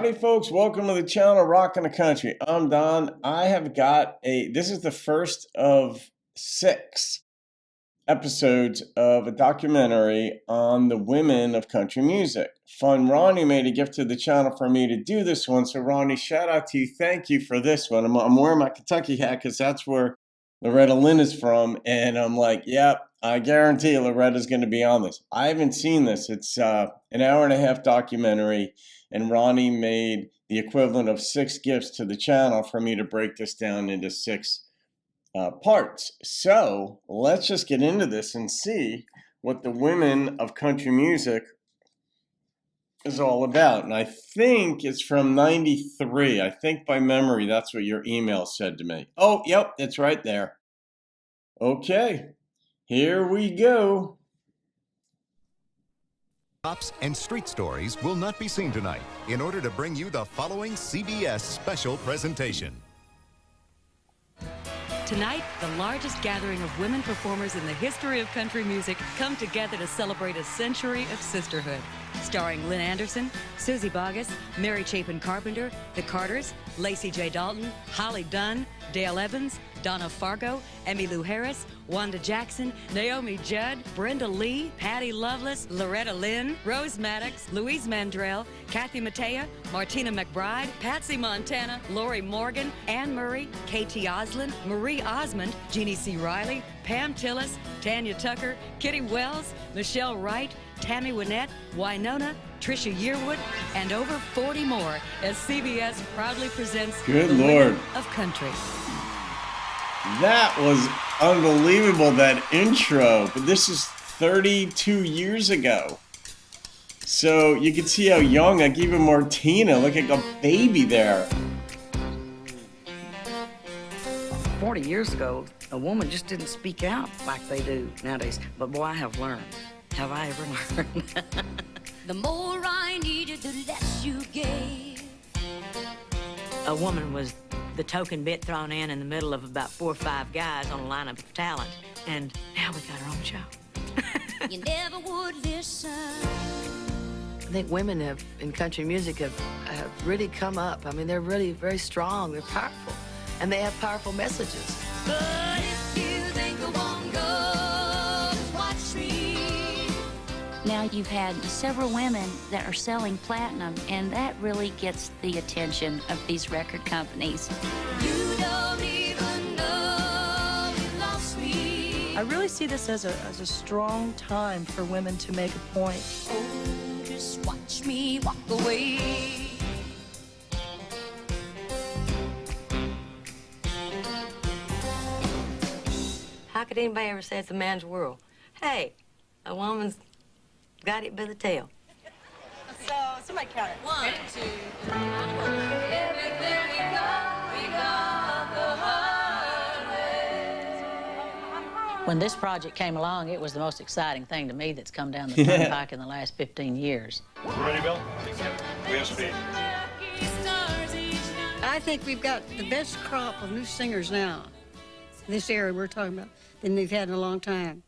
Howdy, folks. Welcome to the channel, Rockin' the Country. I'm Don. This is the first of 6 episodes of a documentary on the women of country music. funRonni made a gift to the channel for me to do this one. So, Ronnie, shout out to you. Thank you for this one. I'm wearing my Kentucky hat because that's where Loretta Lynn is from. And I'm like, yep, I guarantee Loretta's going to be on this. I haven't seen this. It's an hour and a half documentary. And Ronnie made the equivalent of 6 gifts to the channel for me to break this down into 6 parts. So let's just get into this and see what the women of country music is all about. And I think it's from 93. I think by memory, that's what your email said to me. Oh, yep, it's right there. Okay, here we go. Cops and street stories will not be seen tonight in order to bring you the following CBS special presentation. Tonight, the largest gathering of women performers in the history of country music come together to celebrate a century of sisterhood. Starring Lynn Anderson, Susie Boggess, Mary Chapin Carpenter, The Carters, Lacey J. Dalton, Holly Dunn, Dale Evans, Donna Fargo, Emmylou Harris, Wanda Jackson, Naomi Judd, Brenda Lee, Patty Loveless, Loretta Lynn, Rose Maddox, Louise Mandrell, Kathy Mattea, Martina McBride, Patsy Montana, Lori Morgan, Anne Murray, Katie Oslin, Marie Osmond, Jeannie C. Riley, Pam Tillis, Tanya Tucker, Kitty Wells, Michelle Wright, Tammy Wynette, Winona, Trisha Yearwood, and over 40 more as CBS proudly presents Good the Lord. Women of Country. That was unbelievable, that intro. But this is 32 years ago. So you can see how young, like even Martina, look like a baby there. 40 years ago, a woman just didn't speak out like they do nowadays. But boy, I have learned. Have I ever learned? The more I needed, the less you gave. A woman was the token bit thrown in the middle of about 4 or 5 guys on a lineup of talent. And now we got our own show. You never would listen. I think women in country music have really come up. I mean, they're really very strong, they're powerful, and they have powerful messages. But if you think I won't go, just watch me. Now you've had several women that are selling platinum, and that really gets the attention of these record companies. You don't even know you lost me. I really see this as a strong time for women to make a point. Oh, just watch me walk away. How could anybody ever say it's a man's world? Hey, a woman's got it by the tail. So, somebody count it. 1, 2, 3, 4. Everything we got the hard way. When this project came along, it was the most exciting thing to me that's come down the turnpike in the last 15 years. Ready, Bill? We have speed. I think we've got the best crop of new singers now, this era we're talking about, than we've had in a long time.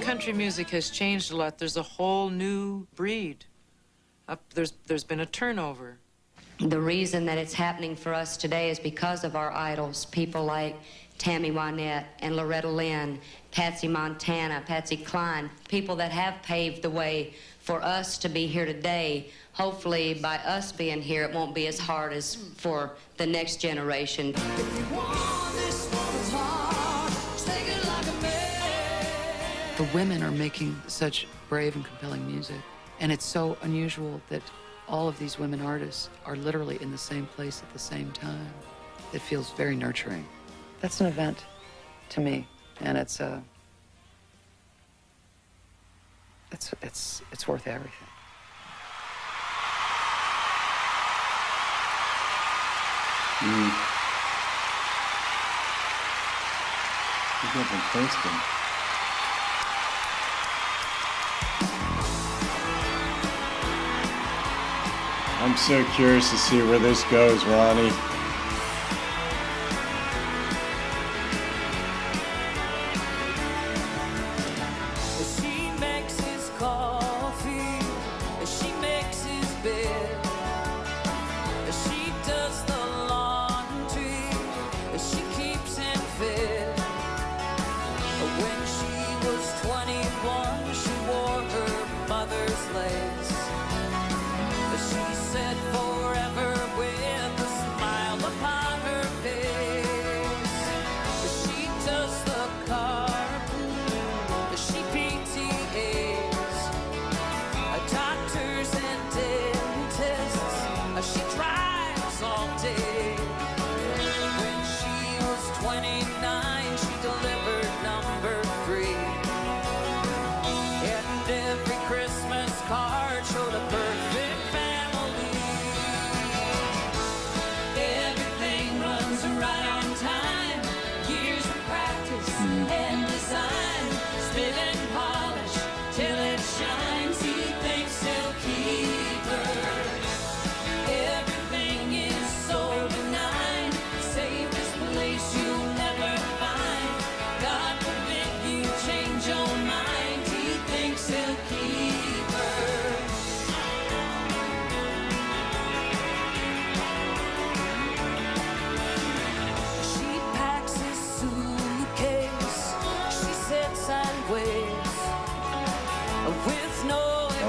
Country music has changed a lot. There's a whole new breed. There's been a turnover. The reason that it's happening for us today is because of our idols, people like Tammy Wynette and Loretta Lynn, Patsy Montana, Patsy Cline, people that have paved the way for us to be here today. Hopefully, by us being here, it won't be as hard as for the next generation. The women are making such brave and compelling music, and it's so unusual that all of these women artists are literally in the same place at the same time. It feels very nurturing. That's an event to me, and it's worth everything. You go from Princeton. I'm so curious to see where this goes, Ronnie.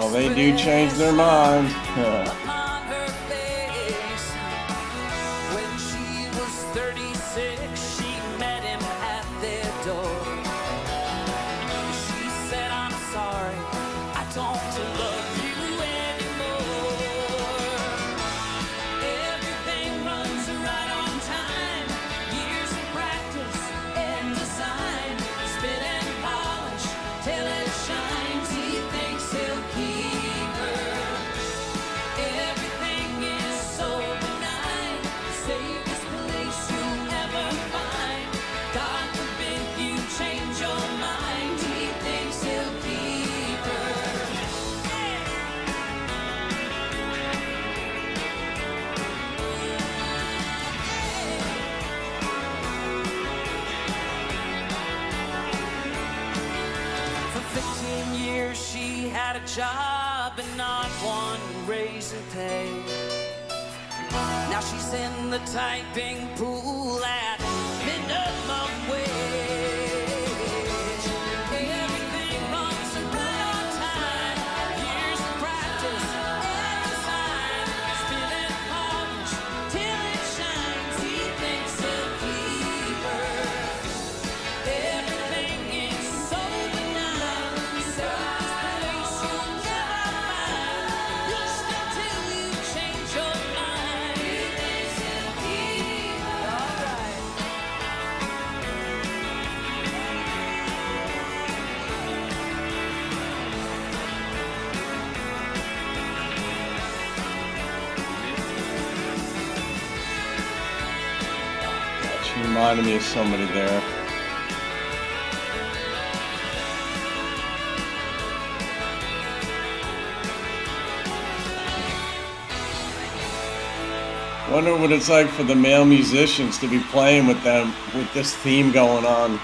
Oh, they do change their mind. upon her face. When she was 36, she met him at their door. She said, I'm sorry, I don't love you anymore. Everything runs right on time. Years of practice and design. Spit and polish till it shines. He thinks he'll keep her. Everything is so benign. Safest place you'll ever find. God forbid you change your mind. He thinks he'll keep her. For 15 years she had a job and not one raise in pay. Now she's in the typing pool at minimum wage. Everything runs right on time. Years of practice and design. Spit and polish till it shines. He thinks he'll keep her. Everything is so benign. Safest place you'll never find. You'll stay till you change your mind. He thinks he'll keep her. All right. She reminded me of somebody there. Wonder what it's like for the male musicians to be playing with them with this theme going on.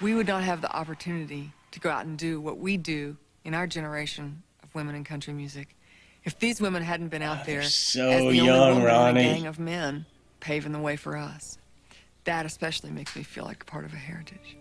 We would not have the opportunity to go out and do what we do in our generation of women in country music if these women hadn't been out there so as the only young, woman in Ronnie. a gang of men paving the way for us. That especially makes me feel like part of a heritage.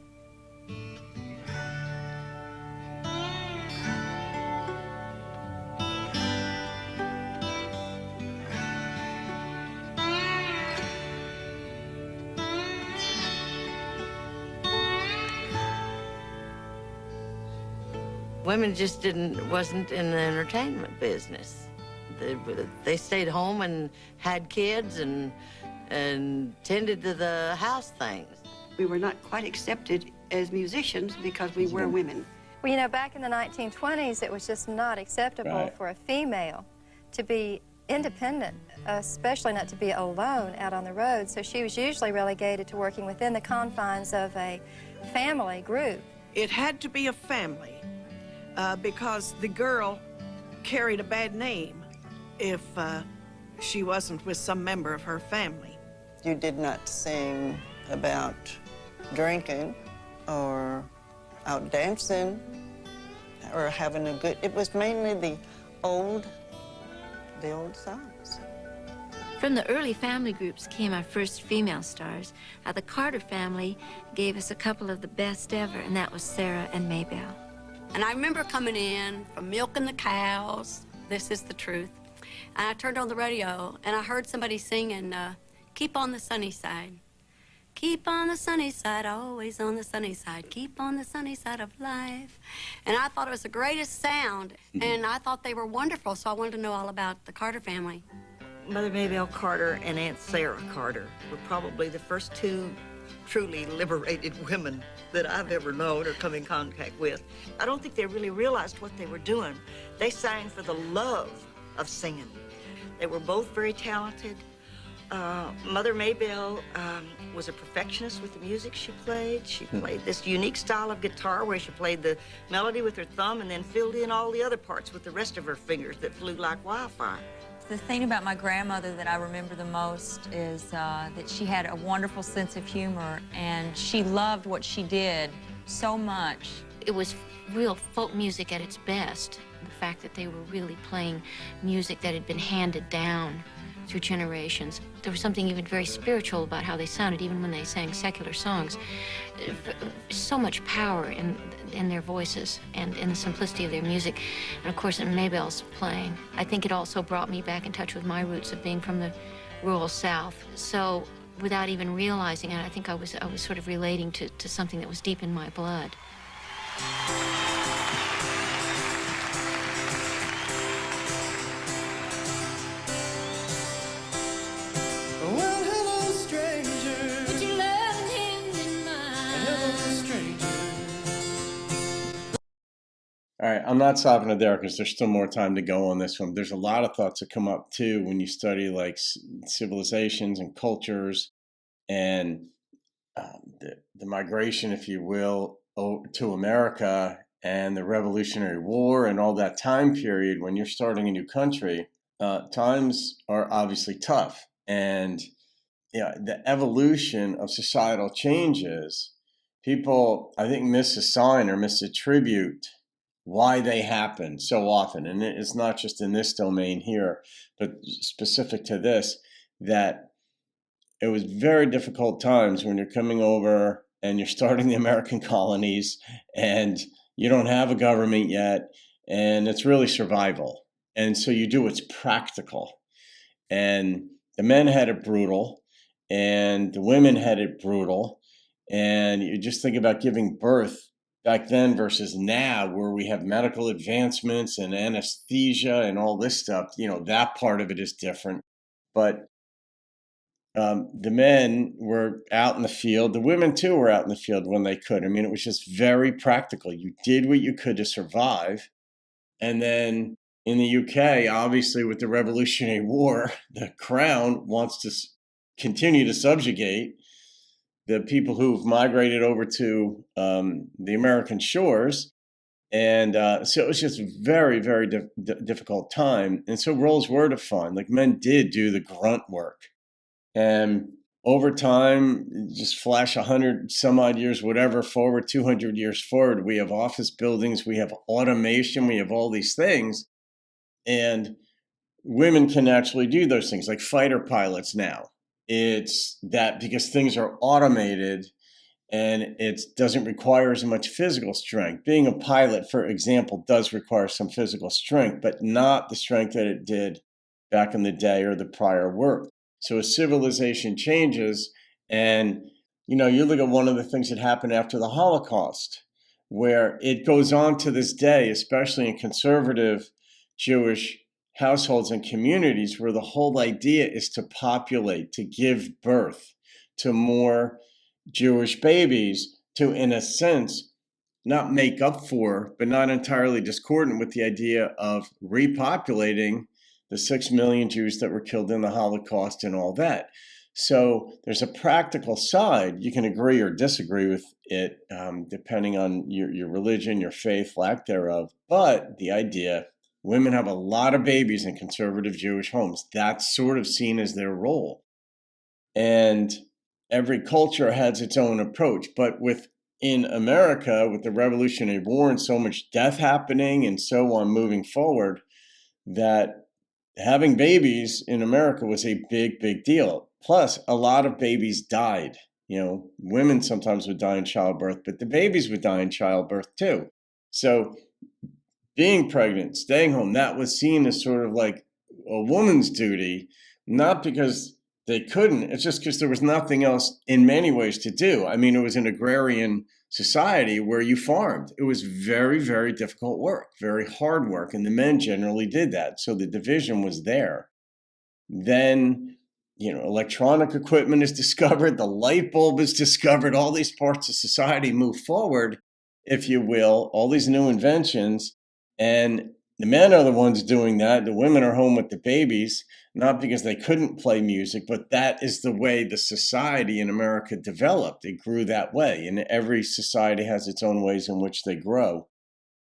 Women just wasn't in the entertainment business. They stayed home and had kids and tended to the house things. We were not quite accepted as musicians because we were women. Well, you know, back in the 1920s, it was just not acceptable for a female to be independent, especially not to be alone out on the road. So she was usually relegated to working within the confines of a family group. It had to be a family because the girl carried a bad name if she wasn't with some member of her family. You did not sing about drinking or out dancing or having a good, it was mainly the old songs. From the early family groups came our first female stars. The Carter family gave us a couple of the best ever, and that was Sarah and Maybelle. And I remember coming in from milking the cows, this is the truth, and I turned on the radio and I heard somebody singing, Keep on the Sunny Side. Keep on the sunny side, always on the sunny side. Keep on the sunny side of life. And I thought it was the greatest sound, and I thought they were wonderful, so I wanted to know all about the Carter family. Mother Maybelle Carter and Aunt Sarah Carter were probably the first two truly liberated women that I've ever known or come in contact with. I don't think they really realized what they were doing. They sang for the love of singing. They were both very talented. Mother Maybelle was a perfectionist with the music she played. She played this unique style of guitar where she played the melody with her thumb and then filled in all the other parts with the rest of her fingers that flew like wildfire. The thing about my grandmother that I remember the most is that she had a wonderful sense of humor, and she loved what she did so much. It was real folk music at its best. the fact that they were really playing music that had been handed down through generations. There was something even very spiritual about how they sounded, even when they sang secular songs. So much power in their voices and in the simplicity of their music. And of course, in Maybelle's playing. I think it also brought me back in touch with my roots of being from the rural South. So without even realizing it, I think I was sort of relating to something that was deep in my blood. Well, hello, stranger. Put your loving hand in mine. Hello, stranger. All right, I'm not stopping it there because there's still more time to go on this one. There's a lot of thoughts that come up too when you study like civilizations and cultures and the migration, if you will, to America and the Revolutionary War and all that time period when you're starting a new country. Times are obviously tough, and the evolution of societal changes, people I think misassign or misattribute why they happen so often. And it's not just in this domain here, but specific to this, that it was very difficult times when you're coming over and you're starting the American colonies and you don't have a government yet, and it's really survival. And so you do what's practical. And the men had it brutal, and the women had it brutal. And you just think about giving birth back then versus now, where we have medical advancements and anesthesia and all this stuff. That part of it is different. But the men were out in the field. The women, too, were out in the field when they could. I mean, it was just very practical. You did what you could to survive. And then in the UK, obviously, with the Revolutionary War, the crown wants to continue to subjugate the people who've migrated over to the American shores. And so it was just a very, very difficult time. And so roles were defined. Like, men did do the grunt work. And over time, just flash 100 some odd years, whatever, forward, 200 years forward, we have office buildings, we have automation, we have all these things. And women can actually do those things, like fighter pilots now. It's that because things are automated and it doesn't require as much physical strength. Being a pilot, for example, does require some physical strength, but not the strength that it did back in the day or the prior work. So as civilization changes, and you look at one of the things that happened after the Holocaust, where it goes on to this day, especially in conservative Jewish households and communities, where the whole idea is to populate, to give birth to more Jewish babies, to, in a sense, not make up for, but not entirely discordant with the idea of repopulating the 6 million Jews that were killed in the Holocaust and all that. So there's a practical side. You can agree or disagree with it, depending on your religion, your faith, lack thereof. But the idea, women have a lot of babies in conservative Jewish homes. That's sort of seen as their role. And every culture has its own approach. But in America, with the Revolutionary War and so much death happening and so on moving forward, that having babies in America was a big, big deal. Plus, a lot of babies died. Women sometimes would die in childbirth, but the babies would die in childbirth too. So being pregnant, staying home, that was seen as sort of like a woman's duty, not because they couldn't. It's just because there was nothing else in many ways to do. I mean, it was an agrarian society where you farmed. It was very, very difficult work, very hard work, and the men generally did that. So the division was there. Then, electronic equipment is discovered, the light bulb is discovered, all these parts of society move forward, if you will, all these new inventions, and the men are the ones doing that. The women are home with the babies, not because they couldn't play music, but that is the way the society in America developed. It grew that way, and every society has its own ways in which they grow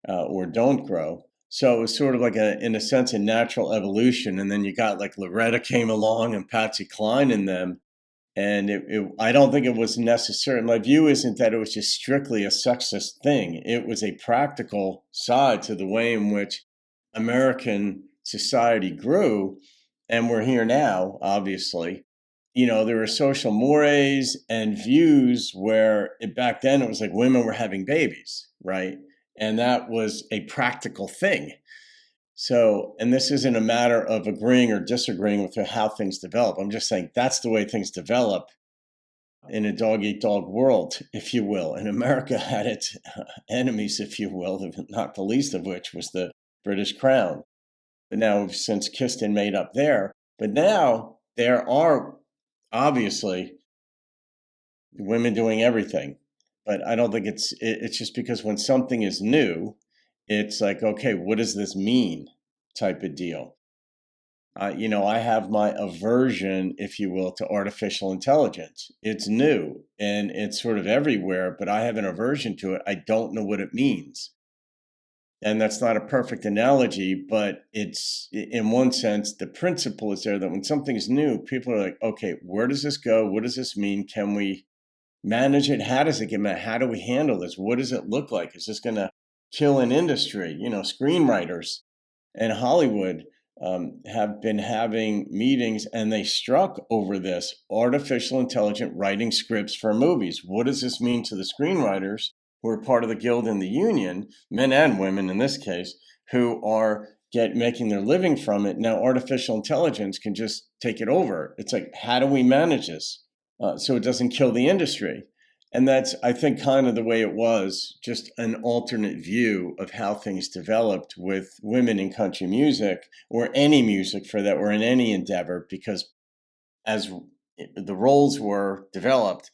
or don't grow. So it was sort of like in a sense, a natural evolution. And then you got like Loretta came along and Patsy Cline in them. And I don't think it was necessary. My view isn't that it was just strictly a sexist thing. It was a practical side to the way in which American society grew, and we're here now, obviously, there were social mores and views where back then it was like women were having babies, right? And that was a practical thing. So, and this isn't a matter of agreeing or disagreeing with how things develop. I'm just saying that's the way things develop in a dog-eat-dog world, if you will. And America had its enemies, if you will, not the least of which was the British Crown. But now we've since kissed and made up there. But now there are obviously women doing everything. But I don't think it's just because when something is new, it's like, okay, what does this mean type of deal. I have my aversion, if you will, to artificial intelligence. It's new and it's sort of everywhere, but I have an aversion to it. I don't know what it means. And that's not a perfect analogy, but it's, in one sense, the principle is there that when something's new, people are like, okay, where does this go? What does this mean? Can we manage it? How does it get met? How do we handle this? What does it look like? Is this going to kill an industry? Screenwriters and Hollywood have been having meetings, and they struck over this artificial intelligent writing scripts for movies. What does this mean to the screenwriters who are part of the guild and the union, men and women in this case, who are making their living from it? Now artificial intelligence can just take it over. It's like, how do we manage this so it doesn't kill the industry? And that's, I think, kind of the way it was, just an alternate view of how things developed with women in country music, or any music for that, or in any endeavor, because as the roles were developed,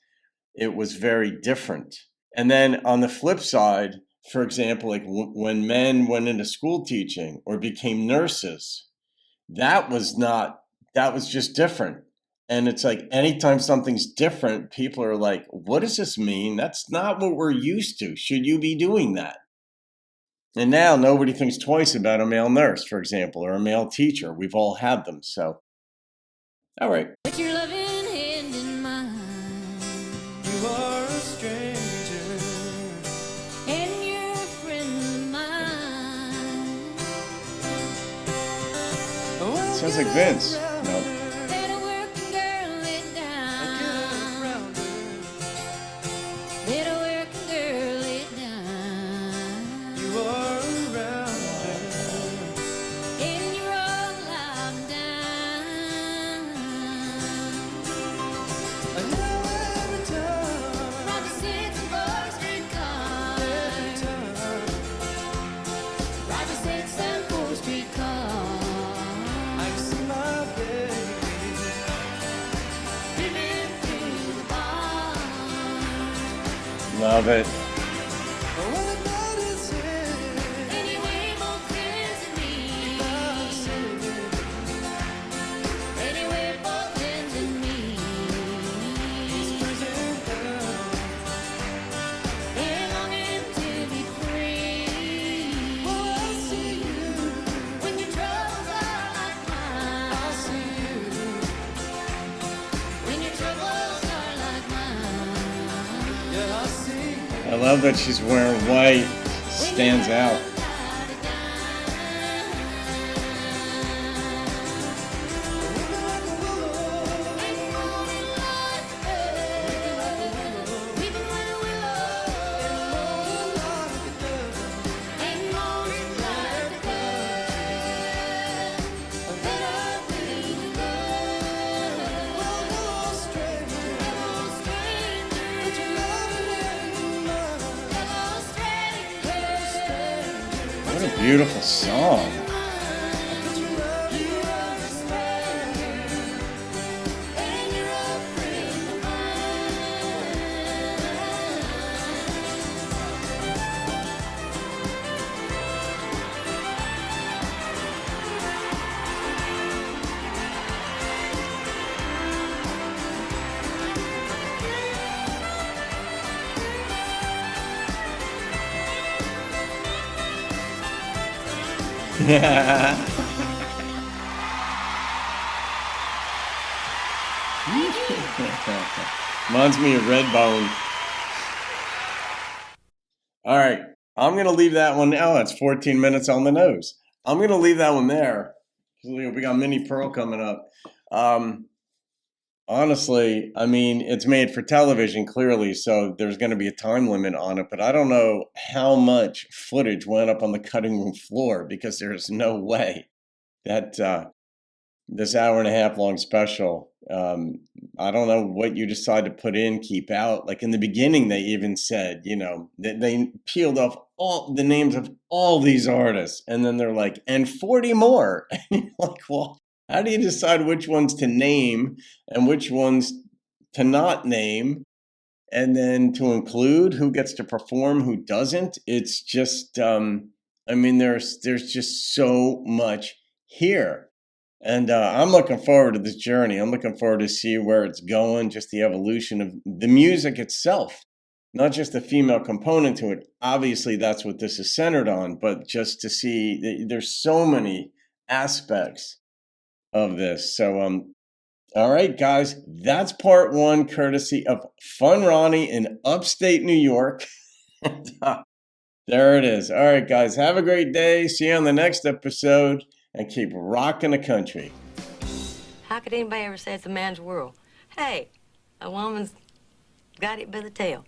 it was very different. And then on the flip side, for example, like when men went into school teaching or became nurses, that was just different. And it's like, anytime something's different, people are like, what does this mean? That's not what we're used to. Should you be doing that? And now nobody thinks twice about a male nurse, for example, or a male teacher. We've all had them. So, all right. Put your loving hand in mine. You are a stranger, and you're a friend of mine. Sounds like Vince. No. Love it. I love that she's wearing white, stands out. What a beautiful song. Reminds me of Redbone. All right, I'm going to leave that one now. It's 14 minutes on the nose. I'm going to leave that one there. We got Minnie Pearl coming up. Honestly, I mean, it's made for television, clearly, so there's going to be a time limit on it, but I don't know how much footage went up on the cutting room floor, because there's no way that this hour and a half long special, I don't know what you decide to put in, keep out. Like in the beginning, they even said, that they peeled off all the names of all these artists, and then they're like, and 40 more. And you're like, well, how do you decide which ones to name and which ones to not name, and then to include who gets to perform, who doesn't? It's just, I mean, there's just so much here. And I'm looking forward to this journey. I'm looking forward to see where it's going, just the evolution of the music itself, not just the female component to it. Obviously, that's what this is centered on, but just to see there's so many aspects of this. So, all right, guys, that's part one, courtesy of funRonni in upstate New York. There it is. All right, guys, have a great day. See you on the next episode, and keep rocking the country. How could anybody ever say it's a man's world? Hey, a woman's got it by the tail.